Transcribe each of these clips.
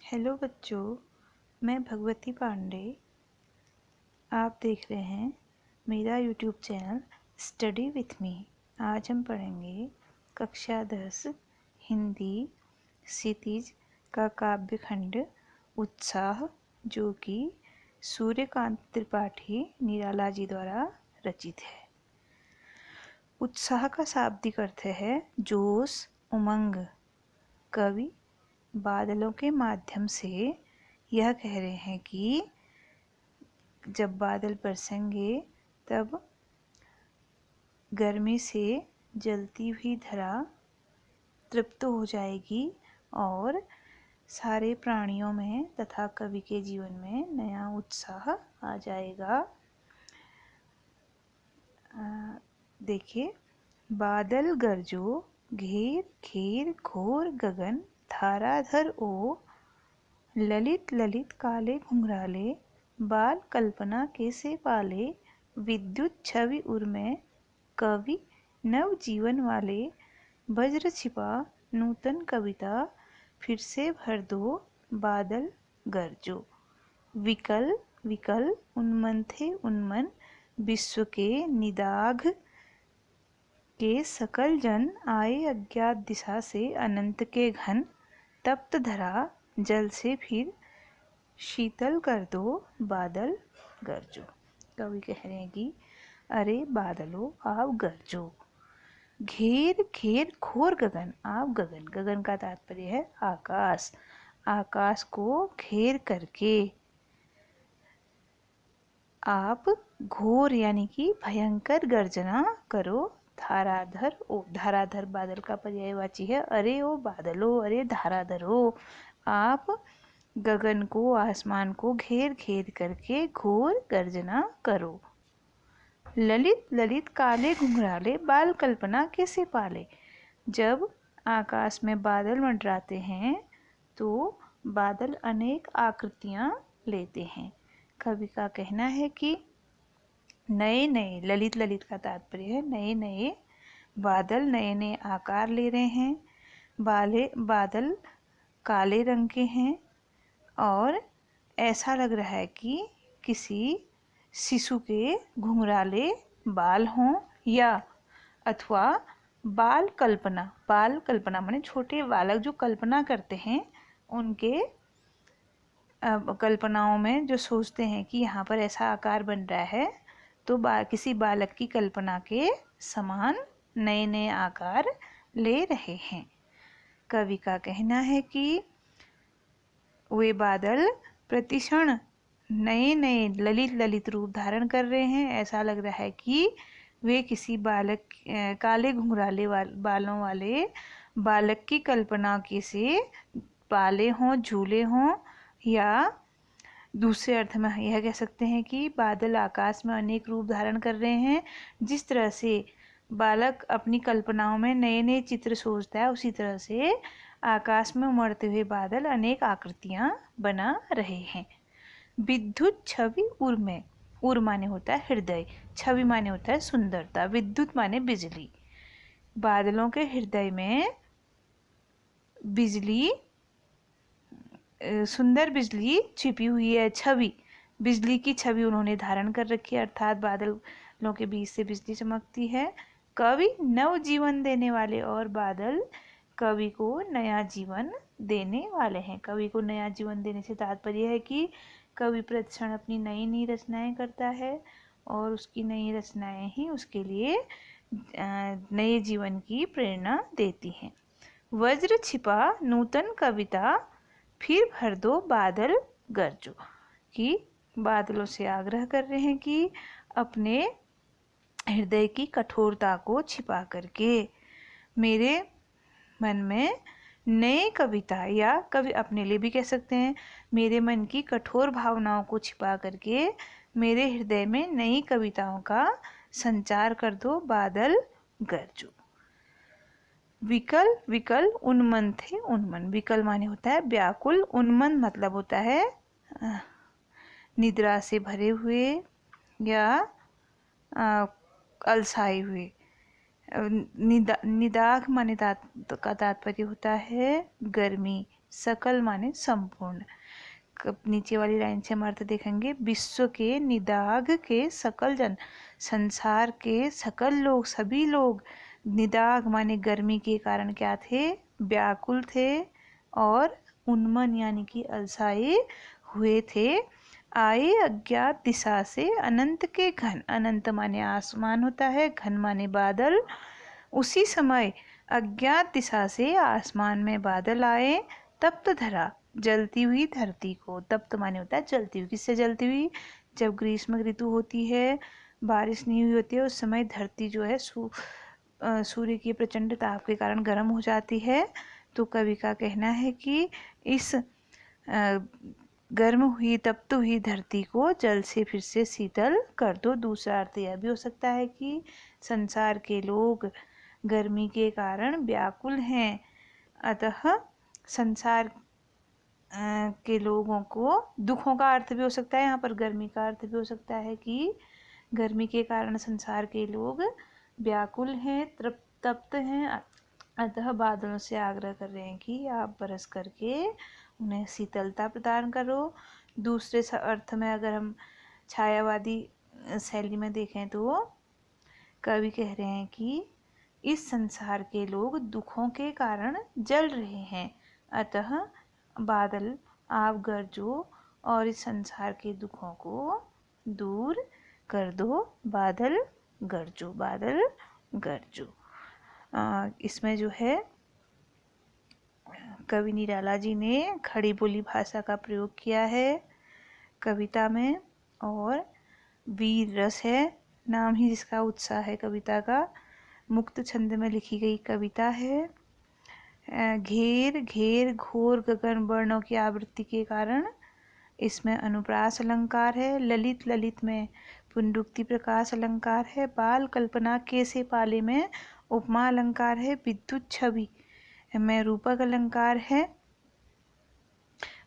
Hello बच्चों, मैं भगवती पांडे। आप देख रहे हैं मेरा YouTube channel study with me. आज हम पढ़ेंगे कक्षा 10 हिंदी क्षितिज का काव्य खंड उत्साह, जो कि सूर्यकांत त्रिपाठी निराला जी द्वारा रचित है। उत्साह का शाब्दिक अर्थ है जोश, उमंग। कवि बादलों के माध्यम से यह कह रहे हैं कि जब बादल बरसेंगे तब गर्मी से जलती हुई धरा तृप्त हो जाएगी और सारे प्राणियों में तथा कवि के जीवन में नया उत्साह आ जाएगा। देखिए, बादल गरजो, घेर घेर घोर गगन, धाराधर ओ, ललित ललित काले घुंघराले, बाल कल्पना कैसे पाले, विद्युत छवि उर्मे, कवि नव जीवन वाले, वज्र छिपा नूतन कविता, फिर से भर दो बादल गरजो। विकल विकल उन्मन्थे उन्मन, विश्व के निदाघ के सकल जन, आए अज्ञात दिशा से अनंत के घन, तप्त धरा जल से फिर शीतल कर दो बादल गरजो। कवि कह रहे हैं कि अरे बादलों आप गरजो, घेर घेर घोर गगन, आप गगन, गगन का तात्पर्य है आकाश, आकाश को घेर करके आप घोर यानी कि भयंकर गर्जना करो। धाराधर ओ, धाराधर बादल का पर्यायवाची है। अरे ओ बादलो, अरे धाराधर हो, आप गगन को, आसमान को घेर घेर करके घोर गर्जना करो। ललित ललित काले घुंघराले, बाल कल्पना कैसे पाले। जब आकाश में बादल मंडराते हैं तो बादल अनेक आकृतियां लेते हैं। कवि का कहना है कि नए नए, ललित ललित का तात्पर्य है नए नए बादल नए नए आकार ले रहे हैं। बादल काले रंग के हैं और ऐसा लग रहा है कि किसी शिशु के घुंघराले बाल हों, या अथवा बाल कल्पना माने छोटे बालक जो कल्पना करते हैं, उनके कल्पनाओं में जो सोचते हैं कि यहाँ पर ऐसा आकार बन रहा है, तो किसी बालक की कल्पना के समान नए नए आकार ले रहे हैं। कवि का कहना है कि वे बादल प्रतिक्षण नए नए ललित ललित रूप धारण कर रहे हैं। ऐसा लग रहा है कि वे किसी काले घुंघराले बालों वाले बालक की कल्पना के से पाले हों, झूले हों, या दूसरे अर्थ में यह कह सकते हैं कि बादल आकाश में अनेक रूप धारण कर रहे हैं। जिस तरह से बालक अपनी कल्पनाओं में नए नए चित्र सोचता है, उसी तरह से आकाश में उमड़ते हुए बादल अनेक आकृतियां बना रहे हैं। विद्युत छवि उर्मे, उर माने होता है हृदय, छवि माने होता है सुंदरता, विद्युत माने बिजली। बादलों के हृदय में बिजली, सुंदर बिजली छिपी हुई है। छवि, बिजली की छवि उन्होंने धारण कर रखी है, अर्थात बादलों के बीच से बिजली चमकती है। कवि नव जीवन देने वाले, और बादल कवि को नया जीवन देने वाले हैं। कवि को नया जीवन देने से तात्पर्य है कि कवि प्रतिक्षण अपनी नई नई रचनाएं करता है और उसकी नई रचनाएं ही उसके लिए नए जीवन की प्रेरणा देती हैं। वज्र छिपा नूतन कविता, फिर भर दो बादल गरजो, कि बादलों से आग्रह कर रहे हैं कि अपने हृदय की कठोरता को छिपा करके मेरे मन में नए कविता, या कवि अपने लिए भी कह सकते हैं, मेरे मन की कठोर भावनाओं को छिपा करके मेरे हृदय में नई कविताओं का संचार कर दो बादल गरजो। विकल विकल उन्मन थे उन्मन, विकल माने होता है व्याकुल, उन्मन मतलब होता है निद्रा से भरे हुए या अलसाए हुए। निदाघ माने का तात्पर्य होता है गर्मी, सकल माने संपूर्ण। नीचे वाली लाइन से हम अर्थ देखेंगे, विश्व के निदाघ के सकल जन, संसार के सकल लोग, सभी लोग, निदाघ माने गर्मी के कारण क्या थे, व्याकुल थे और उन्मन यानी कि अलसाए हुए थे। आए अज्ञात दिशा से अनंत के घन, अनंत माने आसमान होता है, घन माने बादल। उसी समय अज्ञात दिशा से आसमान में बादल आए, तप्त धरा, जलती हुई धरती को। तप्त माने होता है जलती हुई। किससे जलती हुई, जब ग्रीष्म ऋतु होती है, बारिश नहीं हुई होती है, उस समय धरती जो है सूर्य की प्रचंड ताप के कारण गर्म हो जाती है। तो कवि का कहना है कि इस गर्म हुई तप्त हुई धरती को जल से फिर से शीतल कर दो। दूसरा अर्थ यह भी हो सकता है कि संसार के लोग गर्मी के कारण व्याकुल हैं, अतः संसार के लोगों को, दुखों का अर्थ भी हो सकता है यहाँ पर, गर्मी का अर्थ भी हो सकता है कि गर्मी के कारण संसार के लोग व्याकुल हैं, तप्त हैं, अतः बादलों से आग्रह कर रहे हैं कि आप बरस करके उन्हें शीतलता प्रदान करो। दूसरे अर्थ में अगर हम छायावादी शैली में देखें तो कवि कह रहे हैं कि इस संसार के लोग दुखों के कारण जल रहे हैं, अतः बादल आप गरजो और इस संसार के दुखों को दूर कर दो। बादल गरजो, बादल गरजो। इसमें जो है कवि निराला जी ने खड़ी बोली भाषा का प्रयोग किया है कविता में, और वीर रस है, नाम ही जिसका उत्साह है कविता का। मुक्त छंद में लिखी गई कविता है। घेर घेर घोर गगन वर्णों की आवृत्ति के कारण इसमें अनुप्रास अलंकार है। ललित ललित में पुनरुक्ति प्रकाश अलंकार है। बाल कल्पना के से पाले में उपमा अलंकार है। विद्युत छवि में रूपक अलंकार है।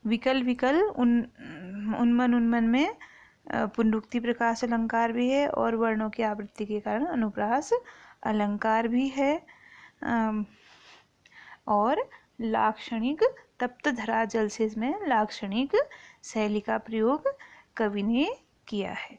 विकल विकल उन्मन उन्मन में पुनरुक्ति प्रकाश अलंकार भी है, और वर्णों की आवृत्ति के कारण अनुप्रास अलंकार भी है। और लाक्षणिक तप्त धरा जल से इसमें लाक्षणिक शैली का प्रयोग कवि ने किया है।